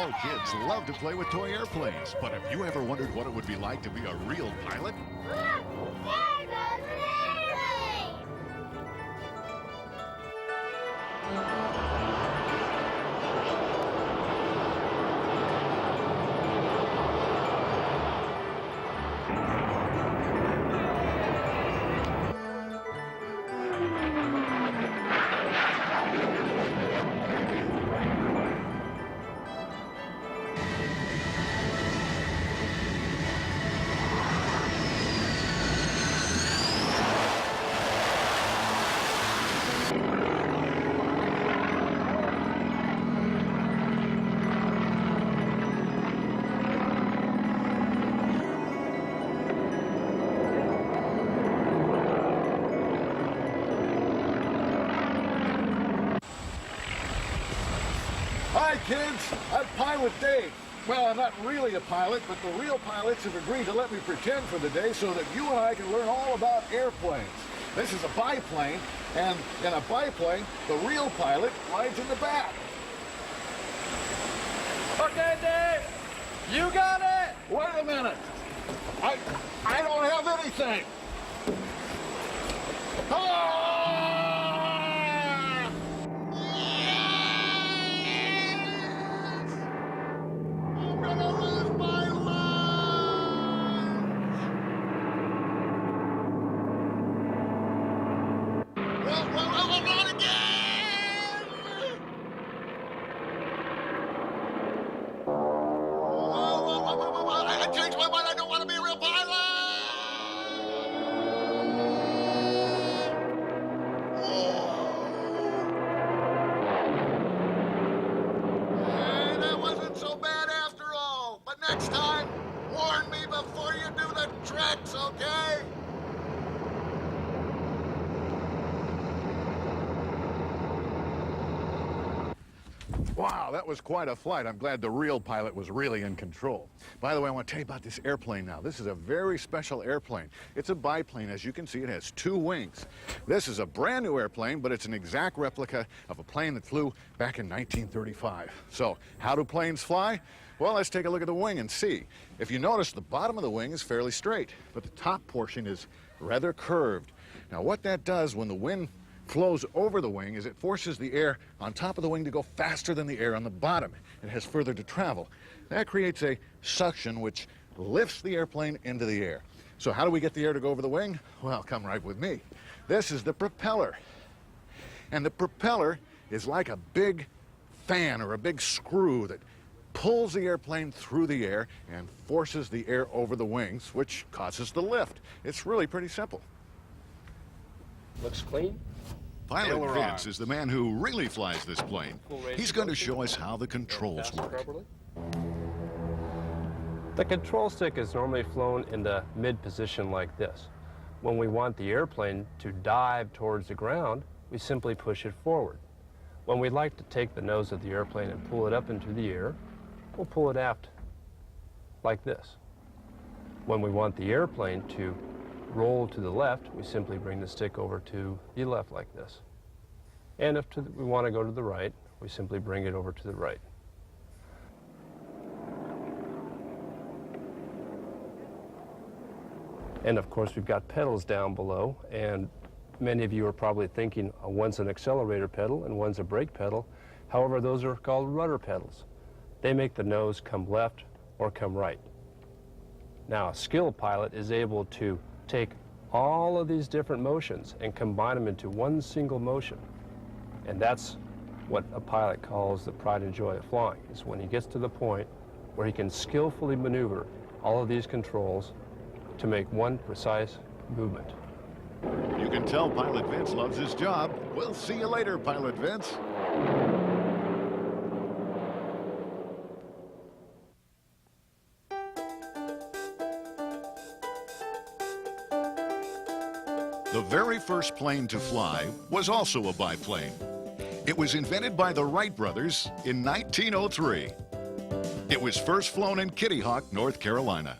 Little kids love to play with toy airplanes, but have you ever wondered what it would be like to be a real pilot? Look! There goes an airplane! Hi, kids. I'm Pilot Dave. Well, I'm not really a pilot, but the real pilots have agreed to let me pretend for the day so that you and I can learn all about airplanes. This is a biplane, and in a biplane, the real pilot rides in the back. Okay, Dave, you got it. Wait a minute. I don't have anything. Ah! I'm gonna lose my lunch! Whoa, not again! Whoa, I changed my mind. I don't want to be a real pilot! Hey, that wasn't so bad after all. But next time, warn me before you do the tricks, okay? Wow, that was quite a flight. I'm glad the real pilot was really in control. By the way, I want to tell you about this airplane now. This is a very special airplane. It's a biplane. As you can see, it has two wings. This is a brand new airplane, but it's an exact replica of a plane that flew back in 1935. So, how do planes fly? Well, let's take a look at the wing and see. If you notice, the bottom of the wing is fairly straight, but the top portion is rather curved. Now, what that does when the wind flows over the wing is it forces the air on top of the wing to go faster than the air on the bottom. It has further to travel. That creates a suction which lifts the airplane into the air. So how do we get the air to go over the wing? Well, come right with me. This is the propeller. And the propeller is like a big fan or a big screw that pulls the airplane through the air and forces the air over the wings, which causes the lift. It's really pretty simple. Looks clean. Pilot Vince is the man who really flies this plane. He's going to show us how the controls work. The control stick is normally flown in the mid position like this. When we want the airplane to dive towards the ground, we simply push it forward. When we'd like to take the nose of the airplane and pull it up into the air, we'll pull it aft like this. When we want the airplane to roll to the left, we simply bring the stick over to the left like this. And if we want to go to the right, we simply bring it over to the right. And of course, we've got pedals down below, and many of you are probably thinking one's an accelerator pedal and one's a brake pedal. However, those are called rudder pedals. They make the nose come left or come right. Now, a skilled pilot is able to take all of these different motions and combine them into one single motion. And that's what a pilot calls the pride and joy of flying, is when he gets to the point where he can skillfully maneuver all of these controls to make one precise movement. You can tell Pilot Vince loves his job. We'll see you later, Pilot Vince. The very first plane to fly was also a biplane. It was invented by the Wright brothers in 1903. It was first flown in Kitty Hawk, North Carolina.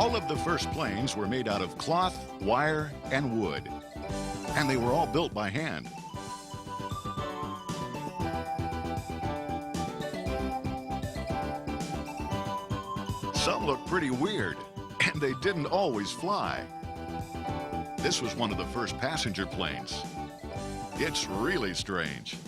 All of the first planes were made out of cloth, wire, and wood. And they were all built by hand. Some looked pretty weird, and they didn't always fly. This was one of the first passenger planes. It's really strange.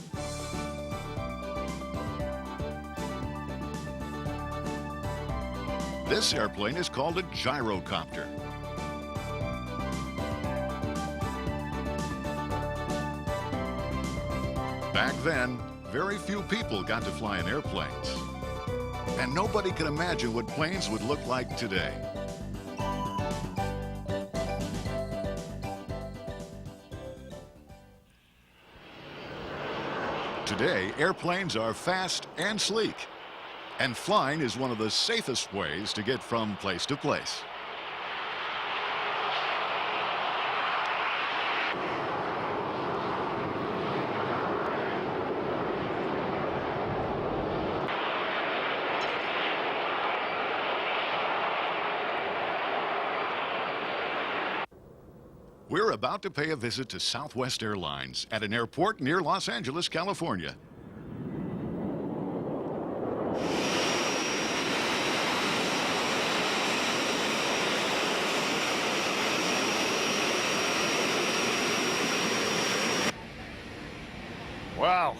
This airplane is called a gyrocopter. Back then, very few people got to fly in airplanes. And nobody could imagine what planes would look like today. Today, airplanes are fast and sleek. And flying is one of the safest ways to get from place to place. We're about to pay a visit to Southwest Airlines at an airport near Los Angeles, California. Wow,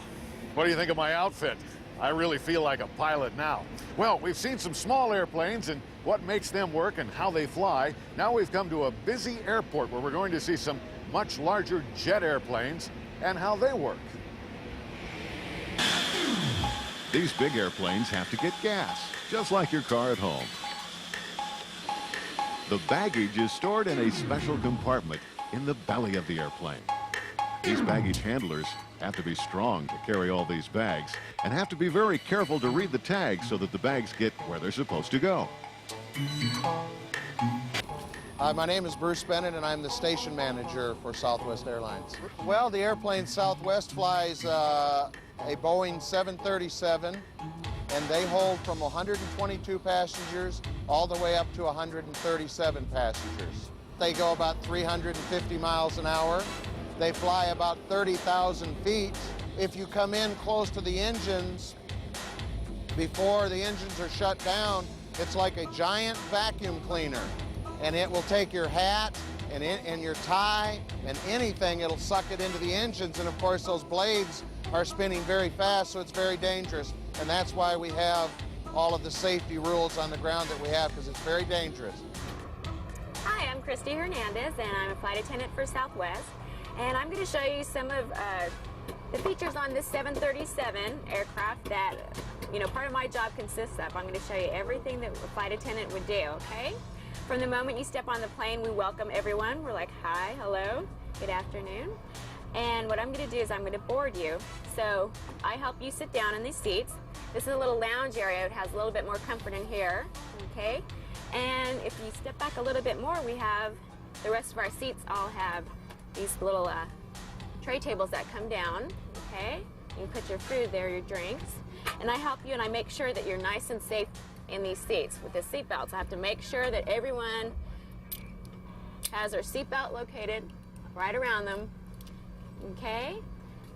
what do you think of my outfit? I really feel like a pilot now. Well, we've seen some small airplanes and what makes them work and how they fly. Now we've come to a busy airport where we're going to see some much larger jet airplanes and how they work. These big airplanes have to get gas, just like your car at home. The baggage is stored in a special compartment in the belly of the airplane. These baggage handlers have to be strong to carry all these bags and have to be very careful to read the tags so that the bags get where they're supposed to go. My name is Bruce Bennett, and I'm the station manager for Southwest Airlines. Well, the airplane Southwest flies a Boeing 737, and they hold from 122 passengers all the way up to 137 passengers. They go about 350 miles an hour. They fly about 30,000 feet. If you come in close to the engines, before the engines are shut down, it's like a giant vacuum cleaner. And it will take your hat and your tie and anything, it'll suck it into the engines. And of course, those blades are spinning very fast, so it's very dangerous. And that's why we have all of the safety rules on the ground that we have, because it's very dangerous. Hi, I'm Christy Hernandez, and I'm a flight attendant for Southwest. And I'm going to show you some of the features on this 737 aircraft that, part of my job consists of. I'm going to show you everything that a flight attendant would do, okay? From the moment you step on the plane, we welcome everyone. We're like, hi, hello, good afternoon. And what I'm going to do is I'm going to board you. So I help you sit down in these seats. This is a little lounge area. It has a little bit more comfort in here, okay? And if you step back a little bit more, we have the rest of our seats all have these little tray tables that come down, okay? You can put your food there, your drinks. And I help you and I make sure that you're nice and safe in these seats with the seat belts. I have to make sure that everyone has their seat belt located right around them, okay?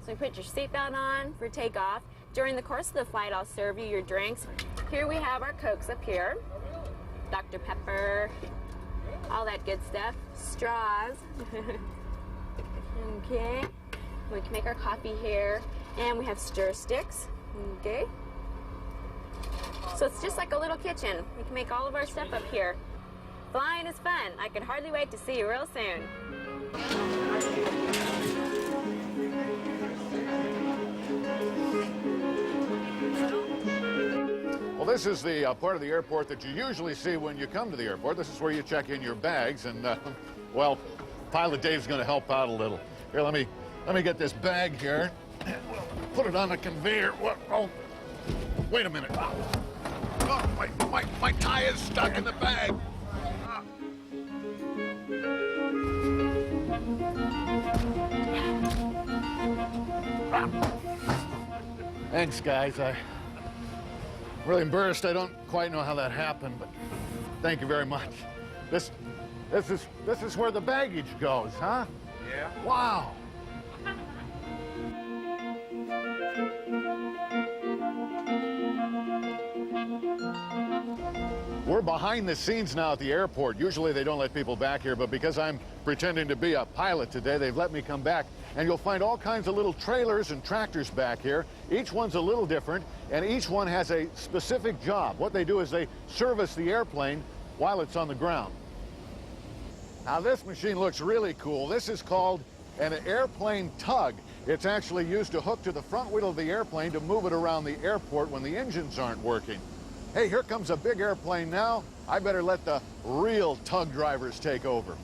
So you put your seat belt on for takeoff. During the course of the flight, I'll serve you your drinks. Here we have our Cokes up here, Dr. Pepper, all that good stuff, straws. Okay, we can make our coffee here, and we have stir sticks, okay? So it's just like a little kitchen. We can make all of our stuff up here. Flying is fun. I can hardly wait to see you real soon. Well, this is the part of the airport that you usually see when you come to the airport. This is where you check in your bags, and well, Pilot Dave's going to help out a little. Here, let me get this bag here. And we'll put it on a conveyor. Oh, wait a minute. Oh, my tie is stuck in the bag. Thanks, guys. I'm really embarrassed. I don't quite know how that happened, but thank you very much. This is where the baggage goes, huh? Yeah. Wow. We're behind the scenes now at the airport. Usually they don't let people back here, but because I'm pretending to be a pilot today, they've let me come back. And you'll find all kinds of little trailers and tractors back here. Each one's a little different, and each one has a specific job. What they do is they service the airplane while it's on the ground. Now this machine looks really cool. This is called an airplane tug. It's actually used to hook to the front wheel of the airplane to move it around the airport when the engines aren't working. Hey, here comes a big airplane now. I better let the real tug drivers take over.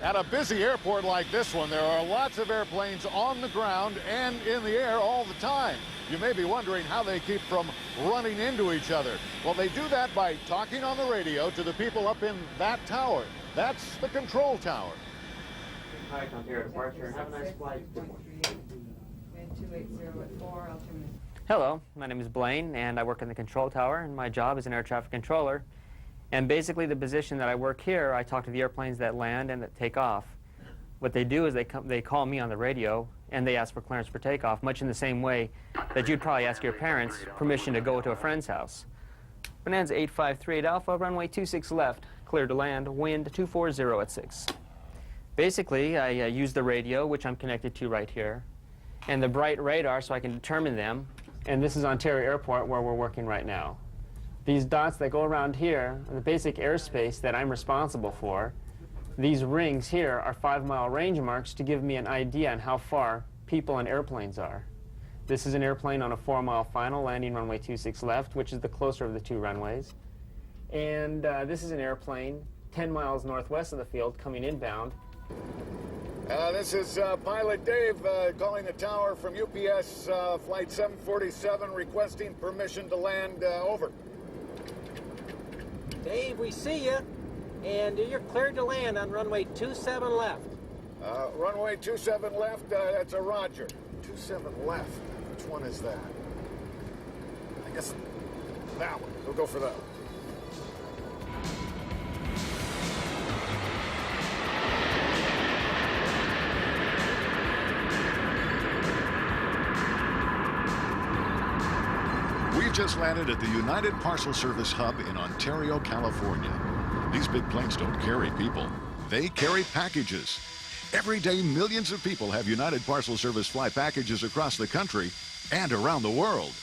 At a busy airport like this one, there are lots of airplanes on the ground and in the air all the time. You may be wondering how they keep from running into each other. Well, they do that by talking on the radio to the people up in that tower. That's the control tower. Hi, Ontario departure. Have a nice flight. Wind 280 at 4, altimeter. Hello, my name is Blaine, and I work in the control tower, and my job is an air traffic controller. And basically the position that I work here, I talk to the airplanes that land and that take off. What they do is they call me on the radio, and they ask for clearance for takeoff, much in the same way that you'd probably ask your parents permission to go to a friend's house. Bonanza 8538 Alpha, runway 26 left, clear to land, wind 240 at 6. Basically, I use the radio, which I'm connected to right here, and the bright radar so I can determine them. And this is Ontario Airport, where we're working right now. These dots that go around here are the basic airspace that I'm responsible for. These rings here are 5-mile range marks to give me an idea on how far people and airplanes are. This is an airplane on a 4-mile final, landing runway 26 left, which is the closer of the two runways. And this is an airplane 10 miles northwest of the field coming inbound. This is Pilot Dave calling the tower from UPS Flight 747, requesting permission to land. Over. Dave, we see you, and you're cleared to land on runway 27 left. Runway 27 left, that's a roger. 27 left, which one is that? I guess that one. We'll go for that. We've just landed at the United Parcel Service hub in Ontario, California. These big planes don't carry people. They carry packages. Every day, millions of people have United Parcel Service fly packages across the country and around the world.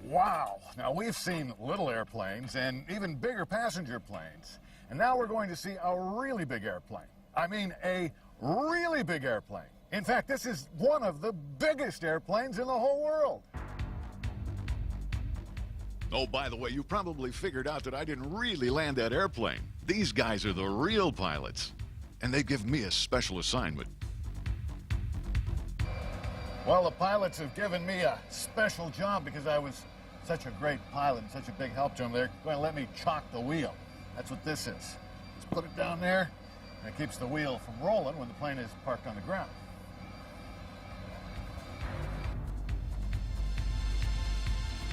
Wow. Now, we've seen little airplanes and even bigger passenger planes. And now we're going to see a really big airplane. I mean, a really big airplane. In fact, this is one of the biggest airplanes in the whole world. Oh, by the way, you probably figured out that I didn't really land that airplane. These guys are the real pilots, and they give me a special assignment. Well, the pilots have given me a special job because I was such a great pilot and such a big help to them. They're going to let me chalk the wheel. That's what this is. Just put it down there, and it keeps the wheel from rolling when the plane is parked on the ground.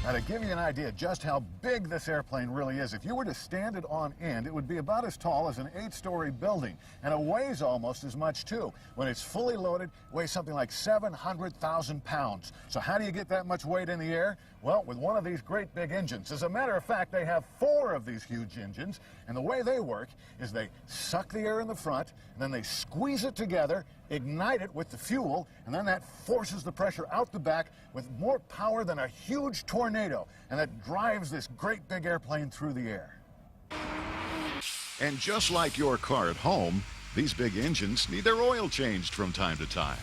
Now, to give you an idea just how big this airplane really is, if you were to stand it on end, it would be about as tall as an 8-story building, and it weighs almost as much, too. When it's fully loaded, it weighs something like 700,000 pounds. So how do you get that much weight in the air? Well, with one of these great big engines. As a matter of fact, they have 4 of these huge engines, and the way they work is they suck the air in the front, and then they squeeze it together ignite it with the fuel, and then that forces the pressure out the back with more power than a huge tornado, and that drives this great big airplane through the air. And just like your car at home, these big engines need their oil changed from time to time.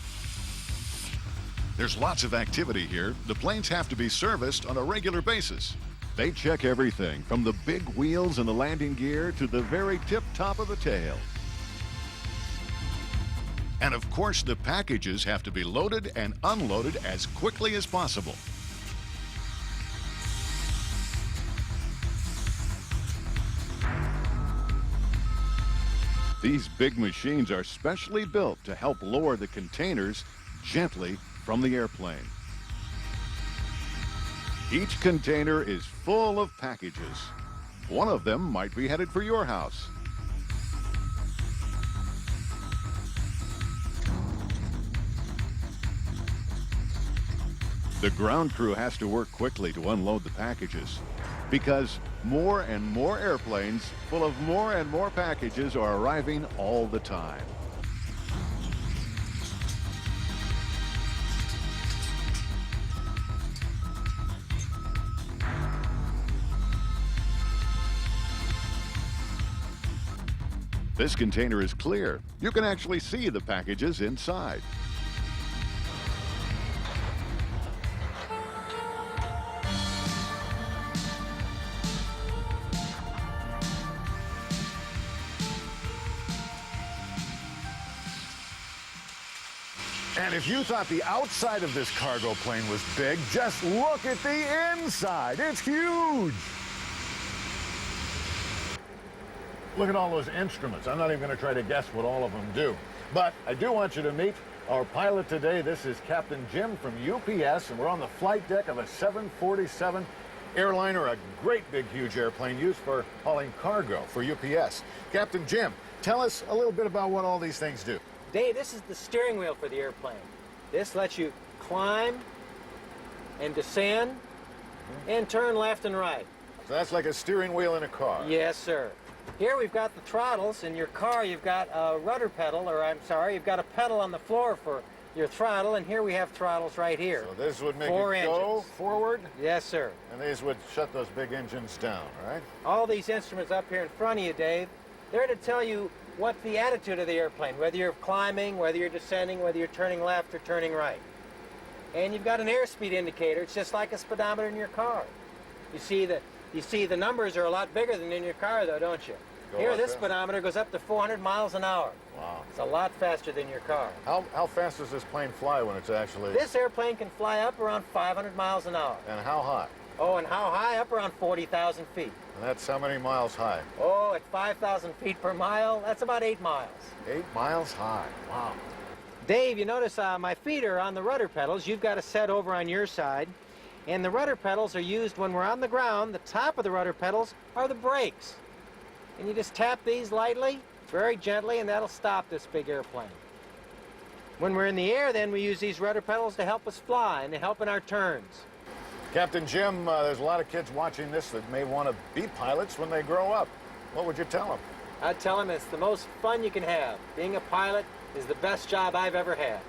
There's lots of activity here. The planes have to be serviced on a regular basis. They check everything from the big wheels and the landing gear to the very tip top of the tail. And of course, the packages have to be loaded and unloaded as quickly as possible. These big machines are specially built to help lower the containers gently from the airplane. Each container is full of packages. One of them might be headed for your house. The ground crew has to work quickly to unload the packages because more and more airplanes full of more and more packages are arriving all the time. This container is clear. You can actually see the packages inside. And if you thought the outside of this cargo plane was big, just look at the inside. It's huge. Look at all those instruments. I'm not even going to try to guess what all of them do. But I do want you to meet our pilot today. This is Captain Jim from UPS, and we're on the flight deck of a 747 airliner, a great big huge airplane used for hauling cargo for UPS. Captain Jim, tell us a little bit about what all these things do. Dave, this is the steering wheel for the airplane. This lets you climb and descend and turn left and right. So that's like a steering wheel in a car. Yes, sir. Here we've got the throttles. In your car, you've got a rudder pedal, or I'm sorry, you've got a pedal on the floor for your throttle, and here we have throttles right here. So this would make Four it go engines. forward? Yes, sir. And these would shut those big engines down, right? All these instruments up here in front of you, Dave, they're to tell you what the attitude of the airplane, whether you're climbing, whether you're descending, whether you're turning left or turning right. And you've got an airspeed indicator. It's just like a speedometer in your car. You see the numbers are a lot bigger than in your car, though, don't you? Here, this speedometer goes up to 400 miles an hour. Wow. It's a lot faster than your car. How fast does this plane fly when it's actually... This airplane can fly up around 500 miles an hour. And how high? Oh, and how high? Up around 40,000 feet. And that's how many miles high? Oh, at 5,000 feet per mile, that's about 8 miles. 8 miles high. Wow. Dave, you notice my feet are on the rudder pedals. You've got to set over on your side. And the rudder pedals are used when we're on the ground. The top of the rudder pedals are the brakes. And you just tap these lightly, very gently, and that'll stop this big airplane. When we're in the air, then, we use these rudder pedals to help us fly and to help in our turns. Captain Jim, there's a lot of kids watching this that may want to be pilots when they grow up. What would you tell them? I'd tell them it's the most fun you can have. Being a pilot is the best job I've ever had.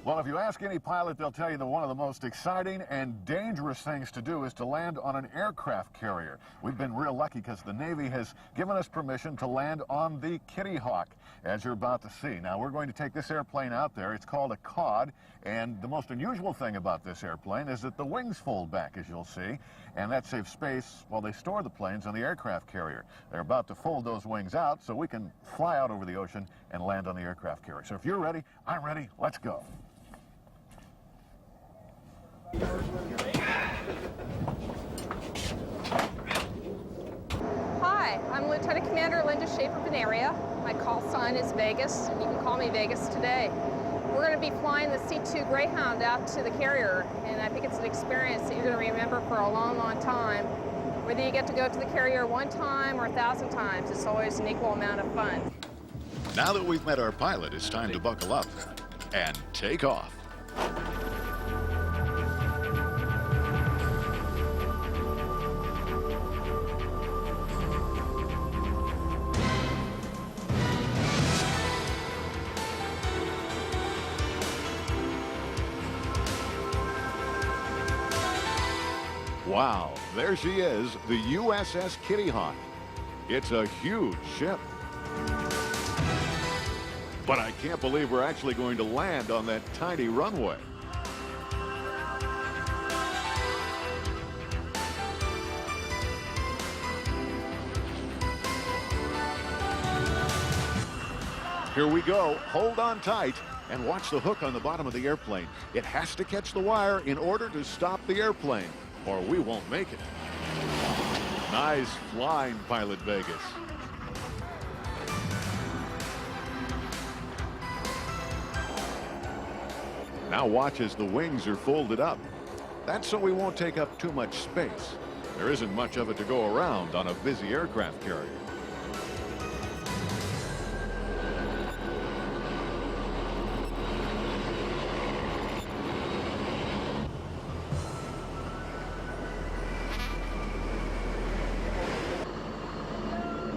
Well, if you ask any pilot, they'll tell you that one of the most exciting and dangerous things to do is to land on an aircraft carrier. We've been real lucky because the Navy has given us permission to land on the Kitty Hawk, as you're about to see. Now, we're going to take this airplane out there. It's called a cod, and the most unusual thing about this airplane is that the wings fold back, as you'll see, and that saves space while they store the planes on the aircraft carrier. They're about to fold those wings out so we can fly out over the ocean and land on the aircraft carrier. So if you're ready, I'm ready. Let's go. Hi, I'm Lieutenant Commander Linda Schaefer-Benaria. My call sign is Vegas, and you can call me Vegas today. We're going to be flying the C-2 Greyhound out to the carrier, and I think it's an experience that you're going to remember for a long, long time. Whether you get to go to the carrier one time or 1,000 times, it's always an equal amount of fun. Now that we've met our pilot, it's time to buckle up and take off. Wow, there she is, the USS Kitty Hawk. It's a huge ship. But I can't believe we're actually going to land on that tiny runway. Here we go. Hold on tight and watch the hook on the bottom of the airplane. It has to catch the wire in order to stop the airplane, or we won't make it. Nice flying, Pilot Vegas. Now watch as the wings are folded up. That's so we won't take up too much space. There isn't much of it to go around on a busy aircraft carrier.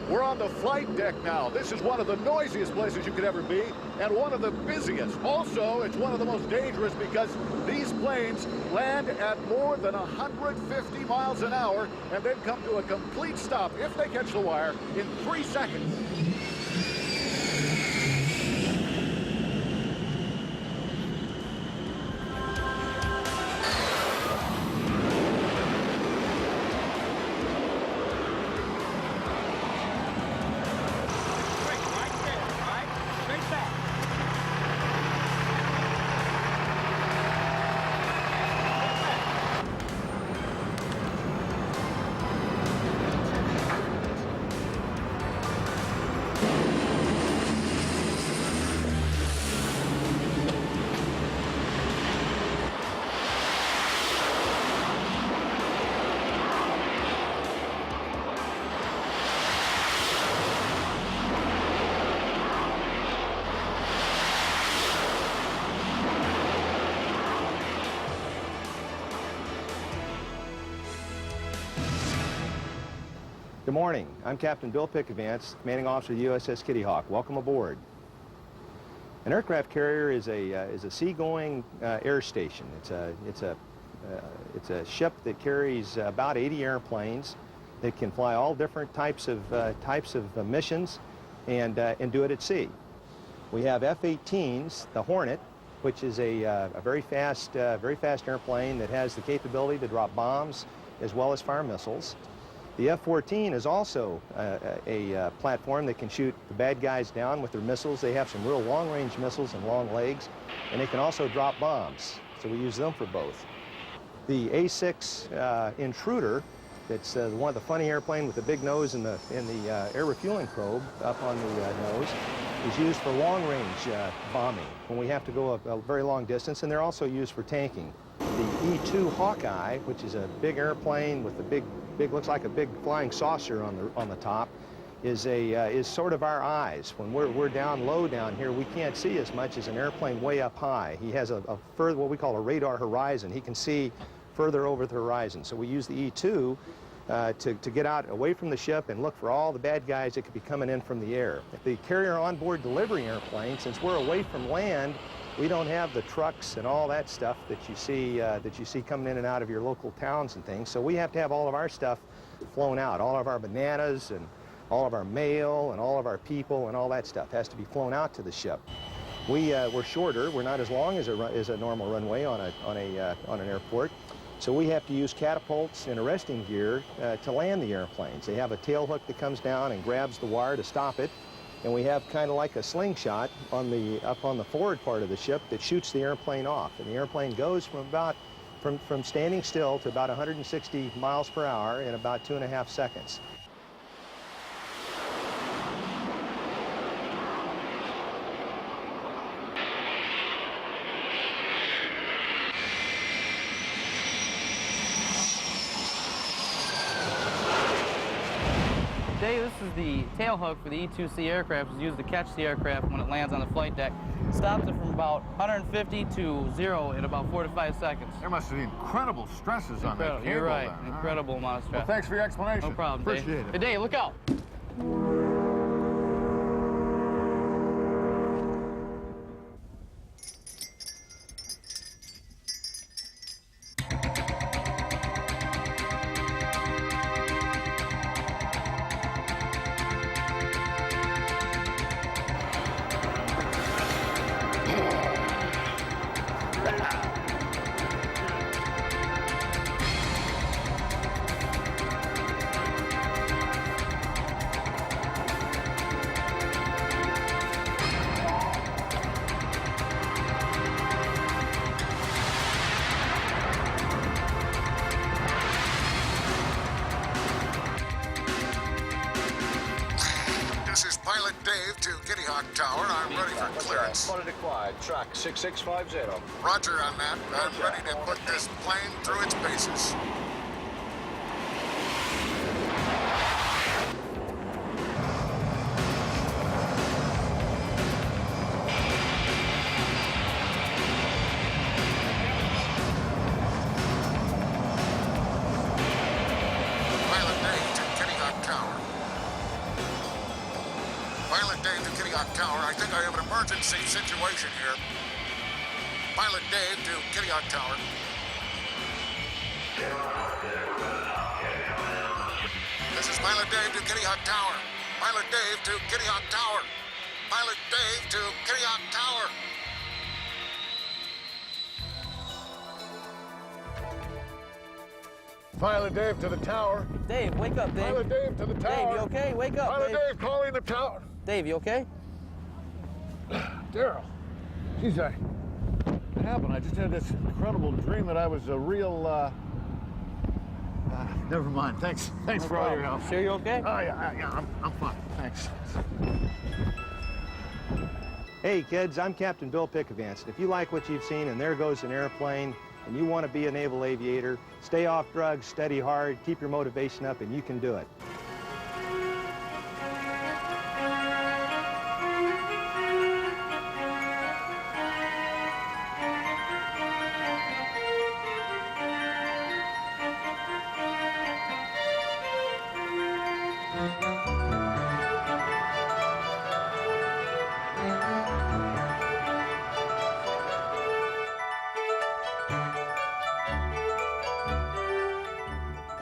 We're on the flight deck now. This is one of the noisiest places you could ever be, and one of the busiest. Also, it's one of the most dangerous because these planes land at more than 150 miles an hour and then come to a complete stop, if they catch the wire, in 3 seconds. Good morning. I'm Captain Bill Pickavance, Commanding Officer of the USS Kitty Hawk. Welcome aboard. An aircraft carrier is a seagoing air station. It's a ship that carries about 80 airplanes. It can fly all different types of missions and do it at sea. We have F-18s, the Hornet, which is a very fast airplane that has the capability to drop bombs as well as fire missiles. The F-14 is also a platform that can shoot the bad guys down with their missiles. They have some real long-range missiles and long legs, and they can also drop bombs, so we use them for both. The A-6 Intruder, that's one of the funny airplane with the big nose and the air refueling probe up on the nose, is used for long-range bombing when we have to go a very long distance, and they're also used for tanking. The E-2 Hawkeye, which is a big airplane with the big looks like a big flying saucer on the top, is sort of our eyes. When we're down low down here, we can't see as much as an airplane way up high. He has a further, what we call a radar horizon. He can see further over the horizon. So we use the E-2 to get out away from the ship and look for all the bad guys that could be coming in from the air. The carrier onboard delivery airplane, since we're away from land, We don't have the trucks and all that stuff that you see coming in and out of your local towns and things. So we have to have all of our stuff flown out. All of our bananas and all of our mail and all of our people and all that stuff has to be flown out to the ship. We're shorter. We're not as long as a normal runway on an airport. So we have to use catapults and arresting gear to land the airplanes. They have a tail hook that comes down and grabs the wire to stop it. And we have kind of like a slingshot up on the forward part of the ship that shoots the airplane off. And the airplane goes from standing still to about 160 miles per hour in about 2.5 seconds. Dave, this is the tail hook for the E-2C aircraft. It's used to catch the aircraft when it lands on the flight deck. Stops it from about 150 to 0 in about 4 to 5 seconds. There must be incredible stresses on that cable. You're right. There, Incredible amount of stress. Well, thanks for your explanation. No problem, Appreciate Dave. it. Hey, Dave, look out. This is Pilot Dave to Kitty Hawk Tower. I'm ready for clearance. Spotted decline, track 6650. Roger on that. I'm ready to put this plane through its paces. Pilot Dave to Kitty Hawk Tower. Pilot Dave to Kitty Hawk Tower. I think I have an emergency situation here. Pilot Dave to Kitty Hawk Tower. This is Pilot Dave to Kitty Hawk Tower. Pilot Dave to Kitty Hawk Tower. Pilot Dave to Kitty Hawk Tower. Pilot Dave to the tower. Dave, wake up, Dave. Pilot Dave to the tower. Dave, you okay? Wake up, Pilot Dave. Dave calling the tower. Dave, you okay? Daryl, geez, what happened? I just had this incredible dream that I was a real, never mind. Thanks for all your help. Sure you're okay? Oh, yeah, I'm fine. Thanks. Hey kids, I'm Captain Bill Pickavance. If you like what you've seen and there goes an airplane and you want to be a naval aviator, stay off drugs, study hard, keep your motivation up, and you can do it.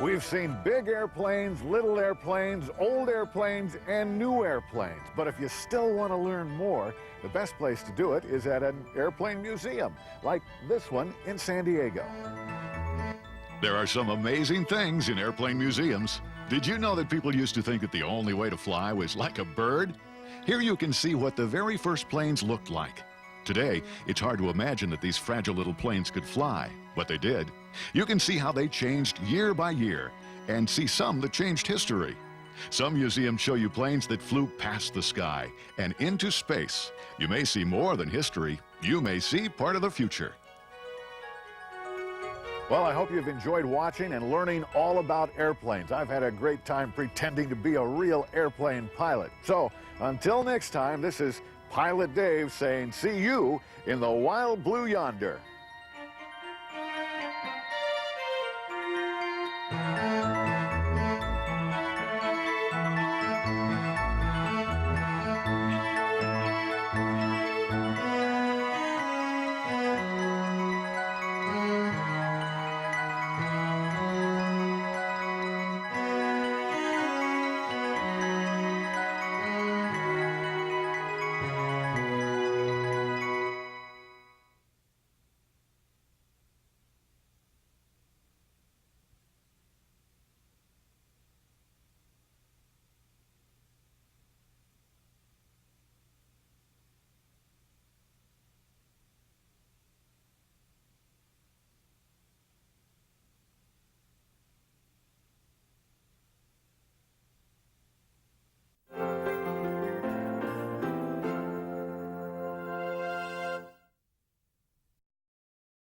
We've seen big airplanes, little airplanes, old airplanes, and new airplanes. But if you still want to learn more, the best place to do it is at an airplane museum, like this one in San Diego. There are some amazing things in airplane museums. Did you know that people used to think that the only way to fly was like a bird? Here you can see what the very first planes looked like. Today, it's hard to imagine that these fragile little planes could fly, but they did. You can see how they changed year by year, and see some that changed history. Some museums show you planes that flew past the sky and into space. You may see more than history. You may see part of the future. Well, I hope you've enjoyed watching and learning all about airplanes. I've had a great time pretending to be a real airplane pilot. So, until next time, this is Pilot Dave saying, see you in the wild blue yonder.